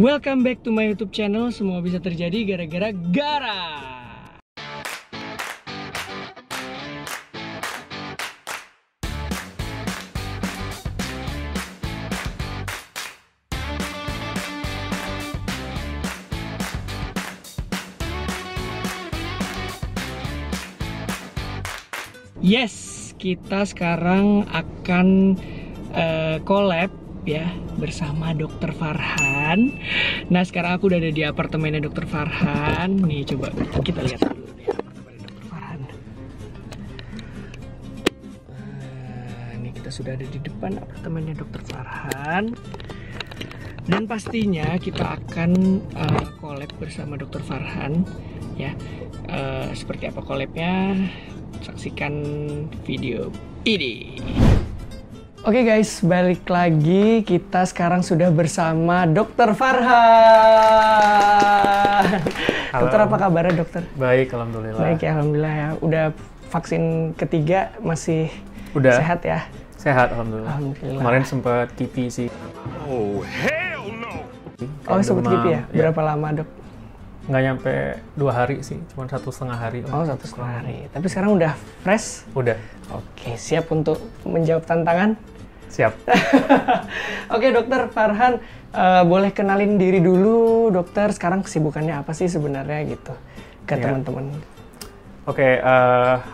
Welcome back to my YouTube channel. Semua bisa terjadi gara-gara Gara. Yes, kita sekarang akan collab ya bersama Dokter Farhan. Nah, sekarang aku udah ada di apartemennya Dokter Farhan. Nih, coba kita lihat dulu nih apartemennya Dokter Farhan. Ini kita sudah ada di depan apartemennya Dokter Farhan. Dan pastinya kita akan collab bersama Dokter Farhan ya. Seperti apa collabnya? Saksikan video ini. Oke guys, balik lagi. Kita sekarang sudah bersama Dokter Farhan. Halo. Dokter, apa kabarnya dokter? Baik, alhamdulillah. Baik ya, alhamdulillah ya. Udah vaksin ketiga, masih sehat ya? Sehat, alhamdulillah. Alhamdulillah. Kemarin sempat kipi sih. Oh hell no. Oh, sempat kipi ya? Berapa lama dok? Nggak nyampe 2 hari sih, cuma 1,5 hari. Oh, 1,5 hari. Tapi sekarang udah fresh? Udah. Oke, siap untuk menjawab tantangan? Siap. Oke, Dokter Farhan, boleh kenalin diri dulu, dokter. Sekarang kesibukannya apa sih sebenarnya gitu ke teman-teman? Oke,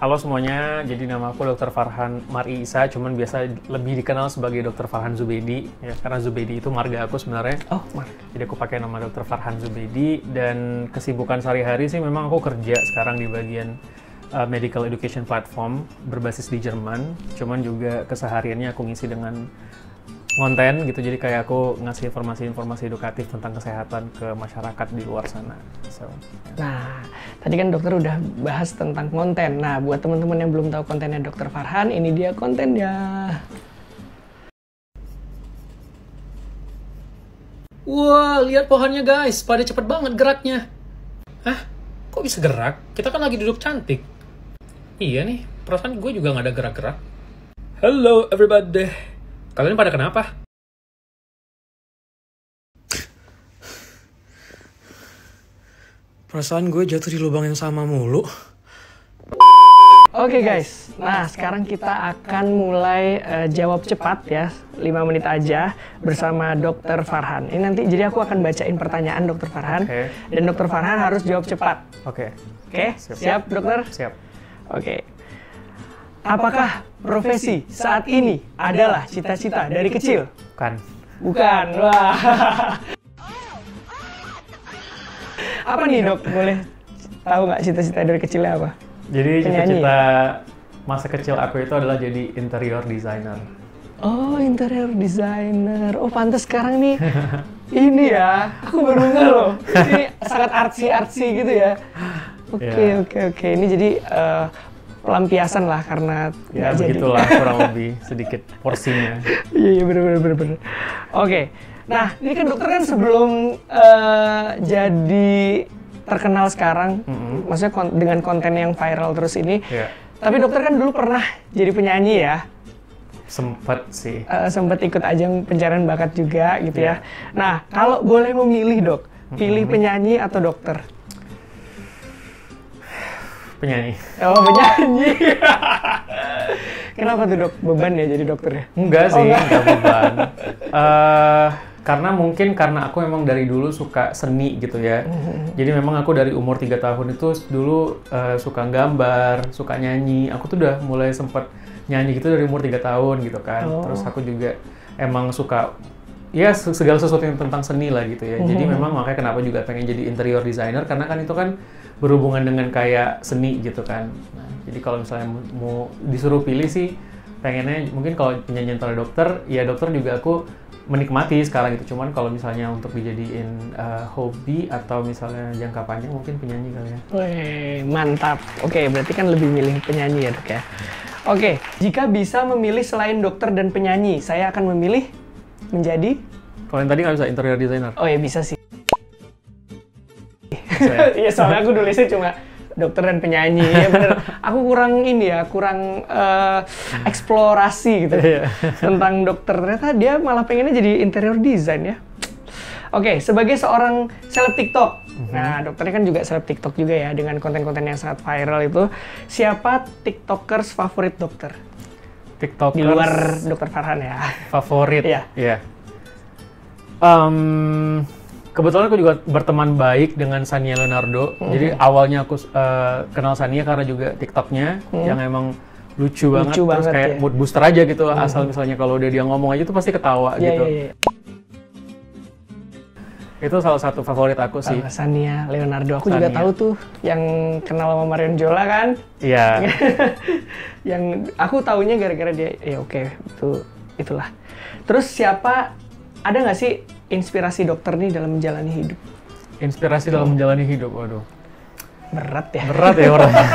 halo semuanya. Jadi nama aku Dokter Farhan Mar'i Isa, cuman biasa lebih dikenal sebagai Dokter Farhan Zubedi, ya, karena Zubedi itu marga aku sebenarnya. Oh, marga. Jadi aku pakai nama Dokter Farhan Zubedi, dan kesibukan sehari-hari sih memang aku kerja sekarang di bagian medical education platform berbasis di Jerman. Cuman juga kesehariannya aku ngisi dengan konten gitu, jadi kayak aku ngasih informasi-informasi edukatif tentang kesehatan ke masyarakat di luar sana. So, Nah, tadi kan dokter udah bahas tentang konten. Nah, buat teman-teman yang belum tahu kontennya Dokter Farhan, ini dia kontennya. Wah, lihat pohonnya guys, pada cepet banget geraknya. Hah? Kok bisa gerak? Kita kan lagi duduk cantik. Iya nih, perasaan gue juga gak ada gerak-gerak. Hello everybody. Kalian pada kenapa? Perasaan gue jatuh di lubang yang sama mulu. Oke guys, nah sekarang kita akan mulai jawab cepat ya, 5 menit aja bersama Dokter Farhan. Ini nanti jadi aku akan bacain pertanyaan Dokter Farhan, dan Dokter Farhan harus jawab cepat. Oke. Siap dokter? Siap. Oke. Apakah profesi saat ini adalah cita-cita dari kecil? Bukan. Wah. Apa nih dok? Boleh tahu nggak cita-cita dari kecilnya apa? Jadi Penyanyi, cita-cita masa kecil aku itu adalah jadi interior designer. Oh, interior designer. Oh, pantas sekarang nih. Ini ya, aku baru nggak loh. Ini sangat artsy gitu ya. Oke. Ini jadi pelampiasan lah karena Ya begitulah kurang lebih sedikit porsinya. Iya bener. Oke. Nah, ini kan dokter kan sebelum jadi terkenal sekarang, maksudnya dengan konten yang viral terus ini. Tapi dokter kan dulu pernah jadi penyanyi ya. Sempet sih. Sempet ikut ajang pencarian bakat juga gitu ya. Nah, kalau boleh memilih dok, pilih penyanyi atau dokter? Penyanyi. Oh, penyanyi. Kenapa tuh dok? Beban ya jadi dokter ya? Enggak sih, enggak beban. Karena aku memang dari dulu suka seni gitu ya. Jadi memang aku dari umur 3 tahun itu dulu suka gambar, suka nyanyi. Aku tuh udah mulai sempet nyanyi gitu dari umur 3 tahun gitu kan. Terus aku juga emang suka ya segala sesuatu yang tentang seni lah gitu ya. Jadi memang makanya kenapa juga pengen jadi interior designer, karena kan itu kan berhubungan dengan kayak seni gitu kan. Nah, jadi kalau misalnya mau disuruh pilih sih, pengennya mungkin kalau penyanyi antara dokter, ya dokter juga aku menikmati sekarang gitu. Cuman kalau misalnya untuk dijadiin hobi atau misalnya jangka panjang, mungkin penyanyi kali ya. Wih, mantap. Oke, berarti kan lebih milih penyanyi ya dok ya. Oke, jika bisa memilih selain dokter dan penyanyi, saya akan memilih menjadi... Kalau yang tadi nggak bisa interior designer? Oh ya bisa sih. Iya, soalnya aku nulisnya cuma dokter dan penyanyi. Ya bener. Aku kurang eksplorasi gitu tentang dokter. Ternyata dia malah pengennya jadi interior design ya. Oke, sebagai seorang seleb TikTok, nah dokternya kan juga seleb TikTok juga ya, dengan konten-konten yang sangat viral itu, siapa TikTokers favorit dokter? TikTokers Di luar Dokter Farhan ya. favorit. Iya. Iya. Kebetulan aku juga berteman baik dengan Sania Leonardo. Jadi awalnya aku kenal Sania karena juga TikToknya yang emang lucu banget, terus banget, kayak ya. mood booster aja gitu. Asal misalnya kalau dia ngomong aja tuh pasti ketawa gitu. Iya. Itu salah satu favorit aku sih. Sania Leonardo, aku juga tahu tuh yang kenal sama Marion Jola kan. Iya. Yang aku taunya gara-gara dia, ya oke, itulah. Terus ada nggak sih inspirasi dokter nih dalam menjalani hidup? Inspirasi dalam menjalani hidup, waduh. Berat ya. Berat ya orangnya.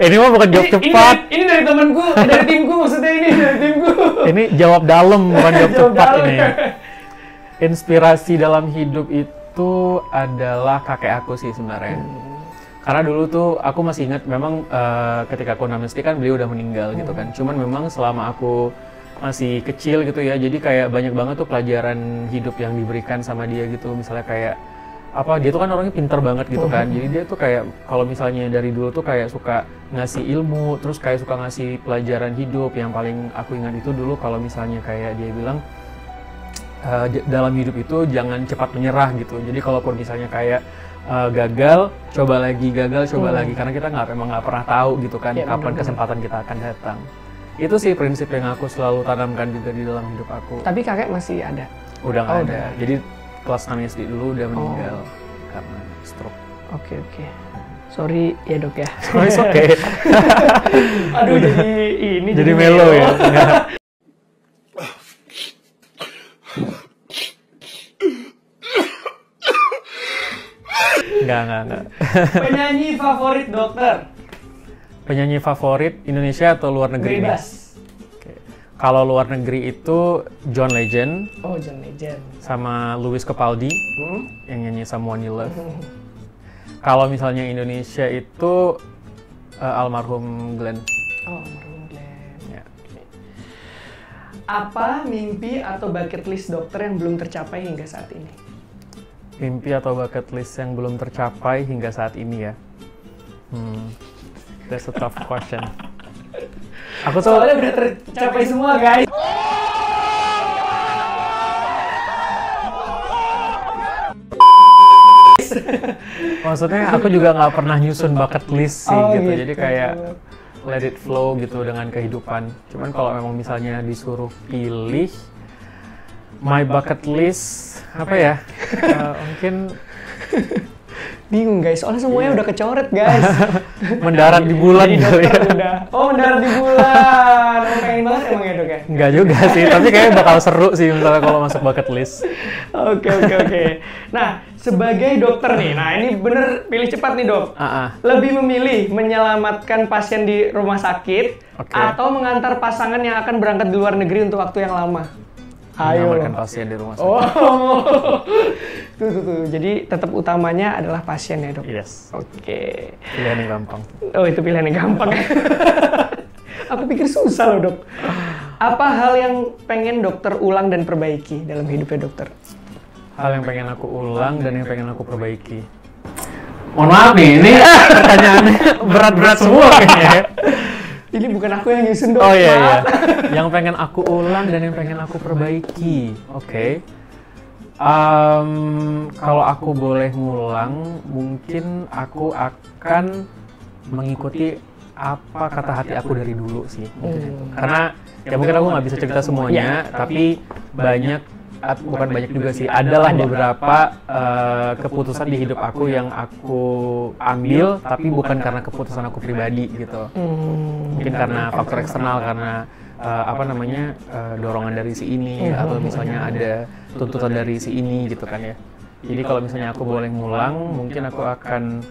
Ini mah bukan jawab cepat. Ini dari temanku, dari timku maksudnya ini dari timku. Ini jawab dalam bukan jawab cepat dalam. ini. Inspirasi dalam hidup itu adalah kakek aku sih sebenarnya. Karena dulu tuh aku masih ingat memang ketika aku namesti kan beliau udah meninggal gitu kan. Cuman memang selama aku masih kecil gitu ya, jadi kayak banyak banget tuh pelajaran hidup yang diberikan sama dia gitu. Misalnya kayak dia tuh kan orangnya pinter banget gitu kan. Jadi dia tuh kayak kalau misalnya dari dulu tuh kayak suka ngasih ilmu, terus kayak suka ngasih pelajaran hidup. Yang paling aku ingat itu dulu kalau misalnya kayak dia bilang dalam hidup itu jangan cepat menyerah gitu. Jadi kalaupun misalnya kayak gagal, coba lagi, karena kita emang nggak pernah tahu gitu kan Ya, kapan kesempatan kita akan datang. Itu sih prinsip yang aku selalu tanamkan juga di dalam hidup aku. Tapi kakek masih ada? Udah nggak ada. Udah. Jadi kelas 6 SD dulu udah meninggal karena stroke. Oke. Sorry ya dok ya. Oh, it's okay. Aduh jadi melo ya. Enggak. Penyanyi favorit dokter? Penyanyi favorit Indonesia atau luar negeri? Bebas. Oke. Kalau luar negeri itu John Legend. Oh, John Legend. Sama Louis Capaldi yang nyanyi Someone You Love. Kalau misalnya Indonesia itu almarhum Glenn. Oh, almarhum Glenn. Ya. Apa mimpi atau bucket list dokter yang belum tercapai hingga saat ini? Mimpi atau bucket list yang belum tercapai hingga saat ini ya? That's a tough question. Aku tuh Soalnya udah tercapai semua guys. Maksudnya aku juga nggak pernah nyusun bucket list sih gitu. Jadi gitu. kayak let it flow gitu dengan kehidupan. Cuman kalau memang misalnya disuruh pilih my bucket list apa ya? Mungkin Bingung guys, soalnya semuanya udah kecoret guys. mendarat di bulan Jadi kali dokter ya. udah. Oh, mendarat di bulan. Oh, pengen banget emang ya dok ya? Enggak juga sih, tapi kayaknya bakal seru sih misalnya kalau masuk bucket list. Oke. Nah, sebagai dokter nih, nah ini bener pilih cepat nih dok. Lebih memilih menyelamatkan pasien di rumah sakit atau mengantar pasangan yang akan berangkat di luar negeri untuk waktu yang lama? Menyelamatkan pasien di rumah sakit. Oh, tuh. Jadi tetap utamanya adalah pasien ya dok. Yes. Oke. Pilihan yang gampang. Oh, itu pilihan yang gampang. Aku pikir susah loh dok. Apa hal yang pengen dokter ulang dan perbaiki dalam hidupnya dokter? Hal yang pengen aku ulang dan yang pengen aku perbaiki. Mohon maaf nih, ini pertanyaannya berat-berat semua kayaknya. Ini bukan aku yang nyusun dok. Oh iya. Maaf. Yang pengen aku ulang dan yang pengen aku perbaiki. Oke. Kalau aku boleh ngulang, mungkin aku akan mengikuti apa kata hati aku dari dulu sih. Karena ya mungkin aku nggak bisa cerita semuanya, tapi bukan banyak juga sih. Adalah beberapa keputusan di hidup aku yang aku ambil, tapi bukan karena keputusan aku pribadi gitu. Mungkin karena faktor eksternal, karena dorongan dari si ini, atau misalnya ada tuntutan dari si ini gitu kan ya. Jadi kalau misalnya aku boleh ngulang, mungkin aku akan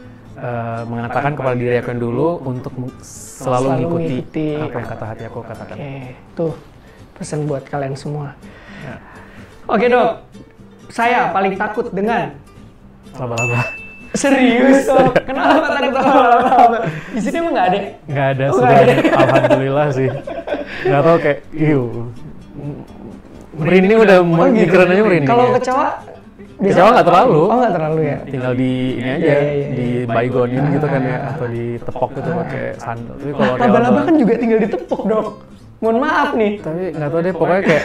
mengatakan kepada diri aku yang dulu untuk selalu mengikuti apa yang kata hati aku katakan. Oke, tuh pesan buat kalian semua. Ya. Oke dok, saya paling takut dengan laba-laba. Serius dok? Kenapa takut sama laba-laba? Di sini emang nggak ada? Nggak ada, sudah ada. Alhamdulillah sih. Nggak tahu kayak, merinding udah mikiran aja merinding. Kalau kecoa Kecewa nggak terlalu. Oh, nggak terlalu ya. Tinggal di ini aja, Iya. di baygonin gitu kan ya, atau ditepok gitu pakai sandal. Tapi kalau Laba-laba kan juga tinggal ditepuk, Dok. Mohon maaf nih. Tapi nggak tahu deh, pokoknya kayak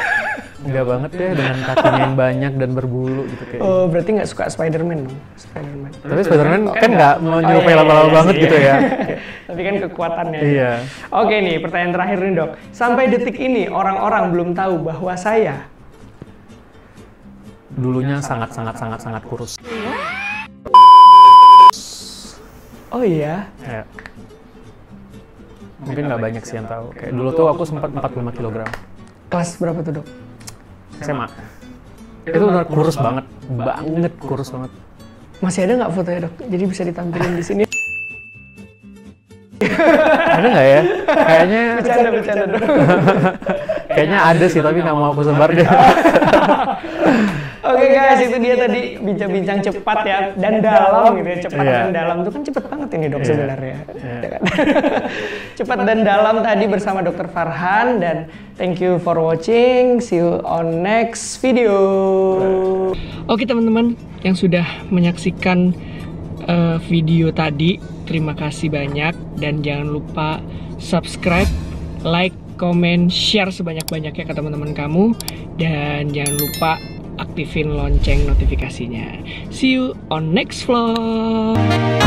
enggak banget ya dengan kakinya yang banyak dan berbulu gitu kayak. Oh, berarti nggak suka Spider-Man dong? Spider-Man. Tapi Spider-Man kan nggak menyerupai laba-laba banget gitu ya. Tapi kan kekuatannya. Iya. Oke nih, pertanyaan terakhir nih, Dok. Sampai detik ini orang-orang belum tahu bahwa saya Dulunya sangat kurus. Oh iya. Ya. Mungkin nggak banyak sih yang tahu. Kayak dulu tuh aku sempat 45 kg. Kelas berapa tuh, Dok? SMA. Itu benar kurus banget kurus banget. Masih ada nggak fotonya, Dok? Jadi bisa ditampilin di sini. Ada nggak ya? Kayaknya Bercanda, Dok. kayaknya ada sih, tapi nggak mau aku sebar deh. Oke guys, itu dia tadi bincang-bincang cepat ya dan dalam gitu ya. Cepat dan dalam itu kan cepet banget ini, Dok, sebenarnya. Cepat dan dalam tadi bersama Dr. Farhan, dan thank you for watching. See you on next video. Oke teman-teman yang sudah menyaksikan video tadi, terima kasih banyak, dan jangan lupa subscribe, like, komen, share sebanyak-banyaknya ke teman-teman kamu, dan jangan lupa aktifin lonceng notifikasinya. See you on next vlog.